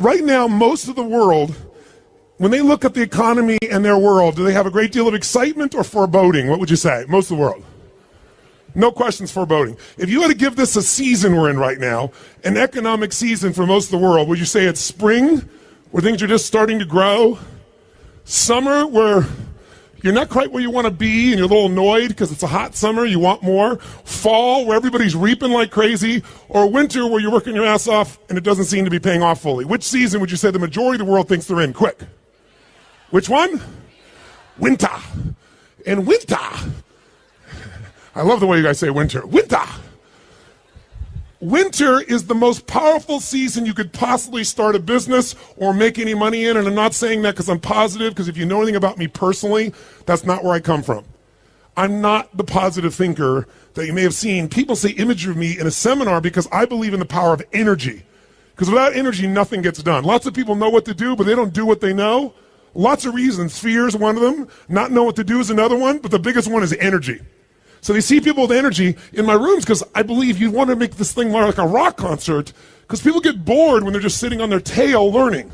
right now, most of the world, when they look at the economy and their world, do they have a great deal of excitement or foreboding? What would you say? Most of the world. No questions, foreboding. If you had to give this a season we're in right now, an economic season for most of the world, would you say it's spring, where things are just starting to grow? Summer, where you're not quite where you want to be and you're a little annoyed because it's a hot summer, you want more? Fall, where everybody's reaping like crazy? Or winter, where you're working your ass off and it doesn't seem to be paying off fully? Which season would you say the majority of the world thinks they're in? Quick. Which one? Winter. And winter, I love the way you guys say winter. Winter. Winter is the most powerful season you could possibly start a business or make any money in. And I'm not saying that because I'm positive, because if you know anything about me personally, that's not where I come from. I'm not the positive thinker that you may have seen. People say imagery of me in a seminar because I believe in the power of energy. Because without energy, nothing gets done. Lots of people know what to do, but they don't do what they know. Lots of reasons. Fear is one of them. Not know what to do is another one. But the biggest one is energy. So they see people with energy in my rooms because I believe you want to make this thing more like a rock concert, because people get bored when they're just sitting on their tail learning.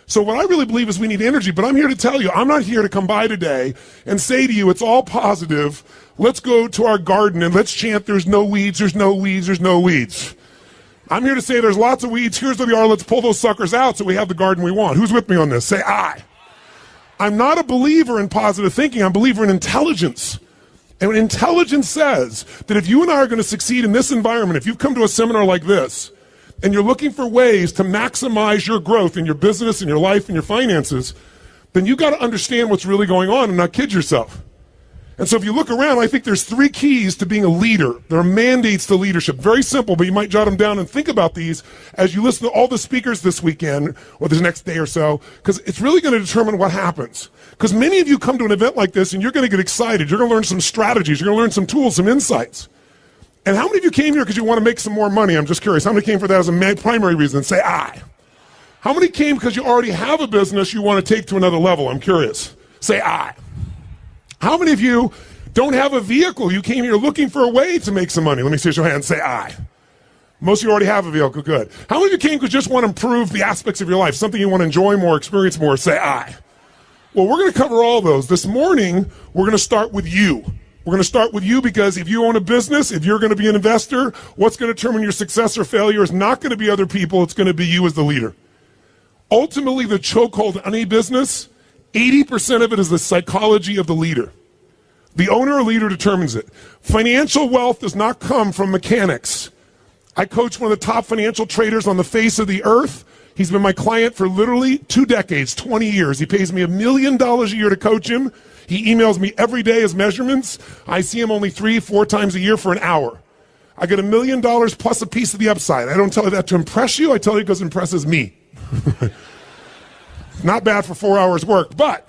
So what I really believe is we need energy, but I'm here to tell you, I'm not here to come by today and say to you, it's all positive. Let's go to our garden and let's chant, there's no weeds, there's no weeds, there's no weeds. I'm here to say there's lots of weeds. Here's where they are. Let's pull those suckers out so we have the garden we want. Who's with me on this? Say aye. I'm not a believer in positive thinking. I'm a believer in intelligence. And intelligence says that if you and I are going to succeed in this environment, if you've come to a seminar like this, and you're looking for ways to maximize your growth in your business, in your life, in your finances, then you got to understand what's really going on and not kid yourself. And so if you look around, I think there's 3 keys to being a leader. There are mandates to leadership. Very simple, but you might jot them down and think about these as you listen to all the speakers this weekend or the next day or so, because it's really going to determine what happens. Because many of you come to an event like this and you're going to get excited. You're going to learn some strategies. You're going to learn some tools, some insights. And how many of you came here because you want to make some more money? I'm just curious. How many came for that as a primary reason? Say aye. How many came because you already have a business you want to take to another level? I'm curious. Say aye. How many of you don't have a vehicle? You came here looking for a way to make some money. Let me see your hand. Say aye. Most of you already have a vehicle. Good. How many of you came because you just want to improve the aspects of your life, something you want to enjoy more, experience more? Say aye. Well, we're going to cover all those. This morning, we're going to start with you. We're going to start with you because if you own a business, if you're going to be an investor, what's going to determine your success or failure is not going to be other people. It's going to be you as the leader. Ultimately, the chokehold on any business, 80% of it is the psychology of the leader. The owner or leader determines it. Financial wealth does not come from mechanics. I coach one of the top financial traders on the face of the earth. He's been my client for literally 2 decades, 20 years. He pays me $1 million a year to coach him. He emails me every day his measurements. I see him only 3-4 times a year for an hour. I get $1 million plus a piece of the upside. I don't tell you that to impress you. I tell you because it impresses me. Not bad for 4 hours work, but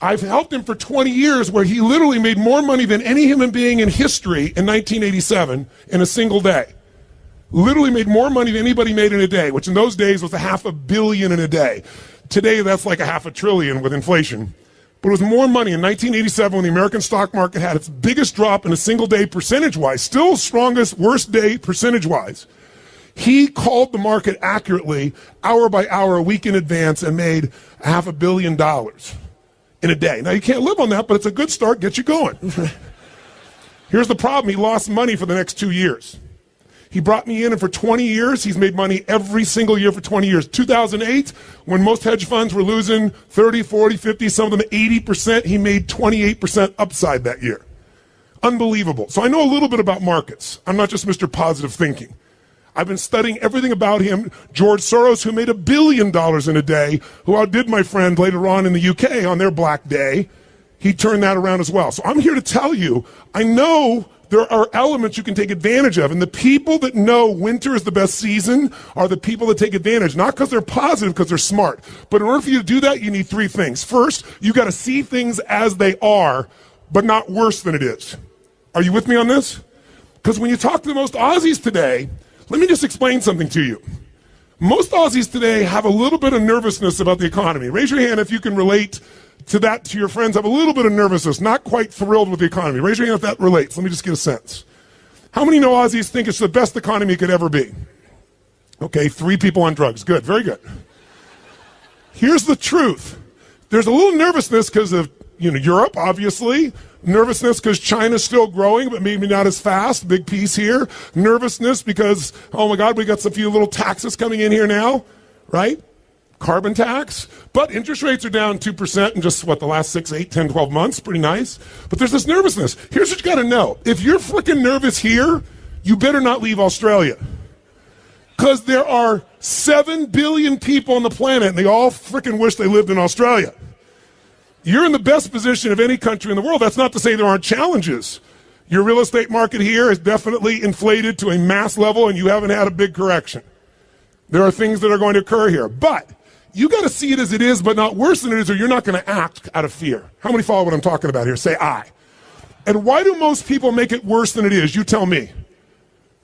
I've helped him for 20 years where he literally made more money than any human being in history in 1987 in a single day. Literally made more money than anybody made in a day, which in those days was $500 million in a day. Today, that's like $500 billion with inflation. But it was more money in 1987 when the American stock market had its biggest drop in a single day percentage-wise, still strongest, worst day percentage-wise. He called the market accurately, hour by hour, a week in advance, and made $500 million in a day. Now, you can't live on that, but it's a good start, get you going. Here's the problem. He lost money for the next 2 years. He brought me in, and for 20 years, he's made money every single year for 20 years. 2008, when most hedge funds were losing 30, 40, 50, some of them 80%, he made 28% upside that year. Unbelievable. So I know a little bit about markets. I'm not just Mr. Positive Thinking. I've been studying everything about him. George Soros, who made $1 billion in a day, who outdid my friend later on in the UK on their black day, he turned that around as well. So I'm here to tell you, I know there are elements you can take advantage of, and the people that know winter is the best season are the people that take advantage, not because they're positive, because they're smart. But in order for you to do that, you need 3 things. First, you got to see things as they are, but not worse than it is. Are you with me on this? Because when you talk to the most Aussies today, let me just explain something to you. Most Aussies today have a little bit of nervousness about the economy. Raise your hand if you can relate to that, to your friends. Have a little bit of nervousness, not quite thrilled with the economy. Raise your hand if that relates. Let me just get a sense. How many know Aussies think it's the best economy it could ever be? Okay, 3 people on drugs. Good, very good. Here's the truth. There's a little nervousness because of Europe, obviously. Nervousness because China's still growing, but maybe not as fast. Big piece here. Nervousness because, oh my God, we got a few little taxes coming in here now, right? Carbon tax. But interest rates are down 2% in just, the last 6, 8, 10, 12 months. Pretty nice. But there's this nervousness. Here's what you got to know. If you're freaking nervous here, you better not leave Australia. Because there are 7 billion people on the planet, and they all freaking wish they lived in Australia. You're in the best position of any country in the world. That's not to say there aren't challenges. Your real estate market here is definitely inflated to a mass level, and you haven't had a big correction. There are things that are going to occur here. But you got to see it as it is, but not worse than it is, or you're not going to act out of fear. How many follow what I'm talking about here? Say I. And why do most people make it worse than it is? You tell me.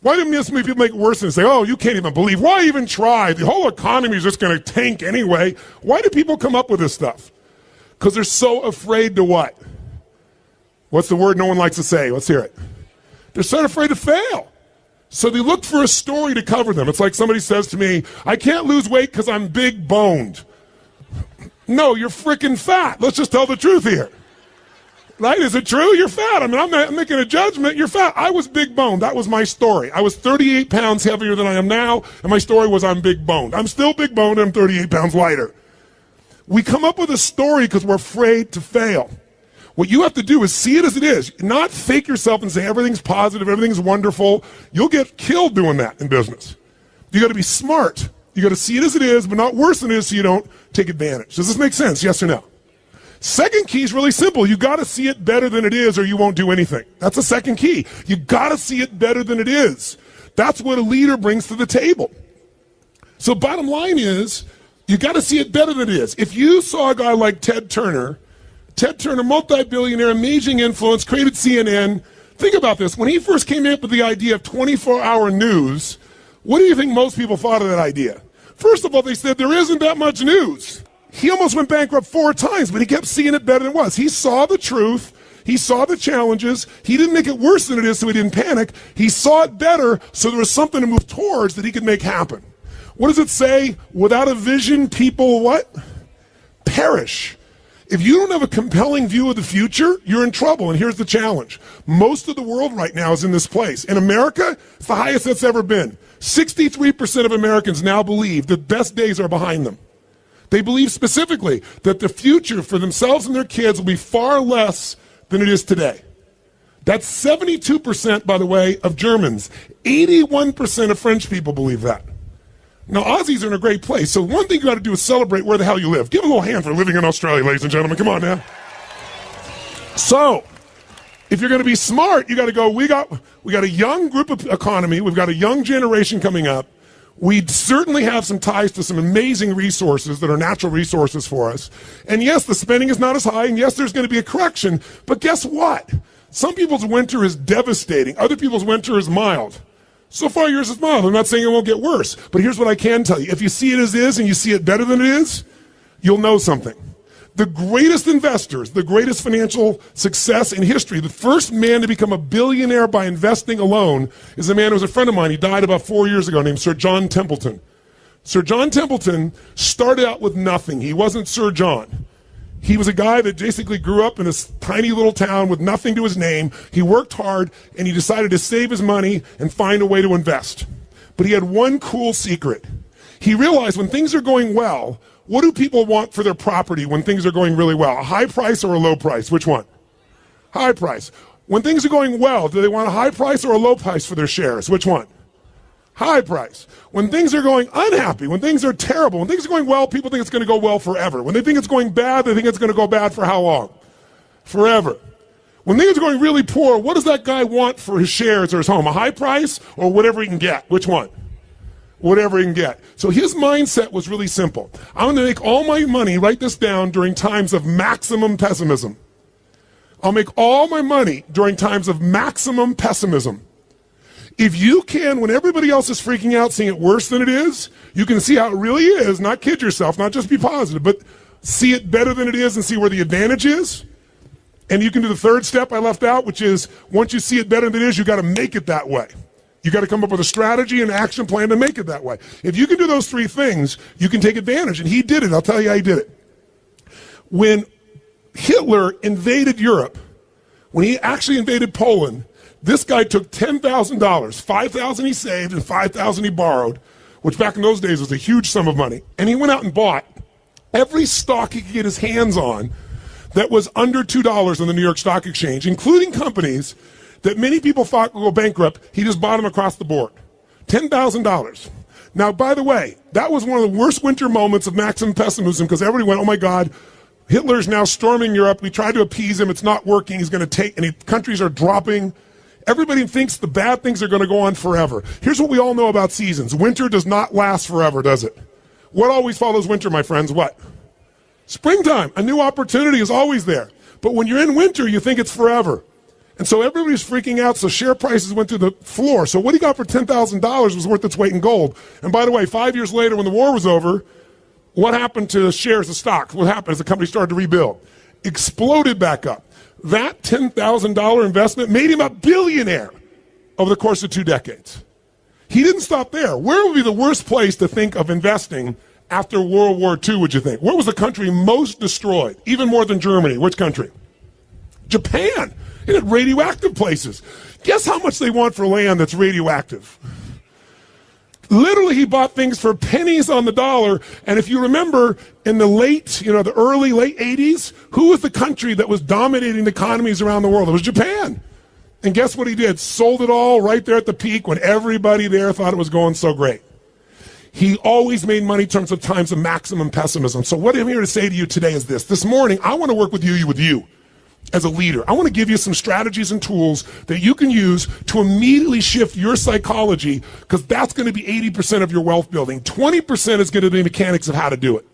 Why do most people make it worse than it? Say, oh, you can't even believe. Why even try? The whole economy is just going to tank anyway. Why do people come up with this stuff? Because they're so afraid to what? What's the word no one likes to say? Let's hear it. They're so afraid to fail. So they look for a story to cover them. It's like somebody says to me, I can't lose weight because I'm big boned. No, you're freaking fat. Let's just tell the truth here. Right? Is it true? You're fat. I mean, I'm not making a judgment. You're fat. I was big boned. That was my story. I was 38 pounds heavier than I am now, and my story was I'm big boned. I'm still big boned, and I'm 38 pounds lighter. We come up with a story because we're afraid to fail. What you have to do is see it as it is, not fake yourself and say everything's positive, everything's wonderful. You'll get killed doing that in business. You got to be smart. You got to see it as it is, but not worse than it is so you don't take advantage. Does this make sense? Yes or no? Second key is really simple. You got to see it better than it is or you won't do anything. That's the second key. You got to see it better than it is. That's what a leader brings to the table. So bottom line is, you got to see it better than it is. If you saw a guy like Ted Turner, multi-billionaire, amazing influence, created CNN. Think about this. When he first came up with the idea of 24-hour news, what do you think most people thought of that idea? First of all, they said there isn't that much news. He almost went bankrupt 4 times, but he kept seeing it better than it was. He saw the truth. He saw the challenges. He didn't make it worse than it is so he didn't panic. He saw it better so there was something to move towards that he could make happen. What does it say? Without a vision, people what? Perish. If you don't have a compelling view of the future, you're in trouble. And here's the challenge. Most of the world right now is in this place. In America, it's the highest that's ever been. 63% of Americans now believe the best days are behind them. They believe specifically that the future for themselves and their kids will be far less than it is today. That's 72%, by the way, of Germans. 81% of French people believe that. Now, Aussies are in a great place, so one thing you got to do is celebrate where the hell you live. Give a little hand for living in Australia, ladies and gentlemen. Come on now. So, if you're going to be smart, you got to go, we got a young group of economy. We've got a young generation coming up. We certainly have some ties to some amazing resources that are natural resources for us. And yes, the spending is not as high, and yes, there's going to be a correction. But guess what? Some people's winter is devastating. Other people's winter is mild. So far, yours is mild. I'm not saying it won't get worse. But here's what I can tell you. If you see it as is and you see it better than it is, you'll know something. The greatest investors, the greatest financial success in history, the first man to become a billionaire by investing alone is a man who was a friend of mine. He died about 4 years ago named Sir John Templeton. Sir John Templeton started out with nothing. He wasn't Sir John. He was a guy that basically grew up in this tiny little town with nothing to his name. He worked hard, and he decided to save his money and find a way to invest. But he had one cool secret. He realized when things are going well, what do people want for their property when things are going really well? A high price or a low price? Which one? High price. When things are going well, do they want a high price or a low price for their shares? Which one? High price. When things are going unhappy, when things are terrible, when things are going well, people think it's going to go well forever. When they think it's going bad, they think it's going to go bad for how long? Forever. When things are going really poor, what does that guy want for his shares or his home? A high price or whatever he can get? Which one? Whatever he can get. So his mindset was really simple. I'm going to make all my money, write this down, during times of maximum pessimism. I'll make all my money during times of maximum pessimism. If you can, when everybody else is freaking out, seeing it worse than it is, you can see how it really is, not kid yourself, not just be positive, but see it better than it is and see where the advantage is. And you can do the third step I left out, which is once you see it better than it is, you got to make it that way. You got to come up with a strategy and action plan to make it that way. If you can do those three things, you can take advantage. And he did it. I'll tell you how he did it. When Hitler invaded Europe, when he actually invaded Poland, this guy took $10,000, $5,000 he saved and $5,000 he borrowed, which back in those days was a huge sum of money. And he went out and bought every stock he could get his hands on that was under $2 on the New York Stock Exchange, including companies that many people thought would go bankrupt. He just bought them across the board. $10,000. Now, by the way, that was one of the worst winter moments of maximum pessimism because everybody went, oh my God, Hitler's now storming Europe. We tried to appease him. It's not working. He's going to take, and countries are dropping. Everybody thinks the bad things are going to go on forever. Here's what we all know about seasons. Winter does not last forever, does it? What always follows winter, my friends? What? Springtime. A new opportunity is always there. But when you're in winter, you think it's forever. And so everybody's freaking out, so share prices went through the floor. So what he got for $10,000 was worth its weight in gold. And by the way, 5 years later when the war was over, what happened to shares of stocks? What happened as the company started to rebuild? Exploded back up. That $10,000 investment made him a billionaire over the course of 2 decades. He didn't stop there. Where would be the worst place to think of investing after World War II, would you think? Where was the country most destroyed? Even more than Germany. Which country? Japan. It had radioactive places. Guess how much they want for land that's radioactive? Literally, he bought things for pennies on the dollar. And if you remember, in the late 80s, who was the country that was dominating the economies around the world? It was Japan. And guess what he did? Sold it all right there at the peak when everybody there thought it was going so great. He always made money in terms of times of maximum pessimism. So what I'm here to say to you today is this. This morning, I want to work with you as a leader. I want to give you some strategies and tools that you can use to immediately shift your psychology, because that's going to be 80% of your wealth building. 20% is going to be mechanics of how to do it.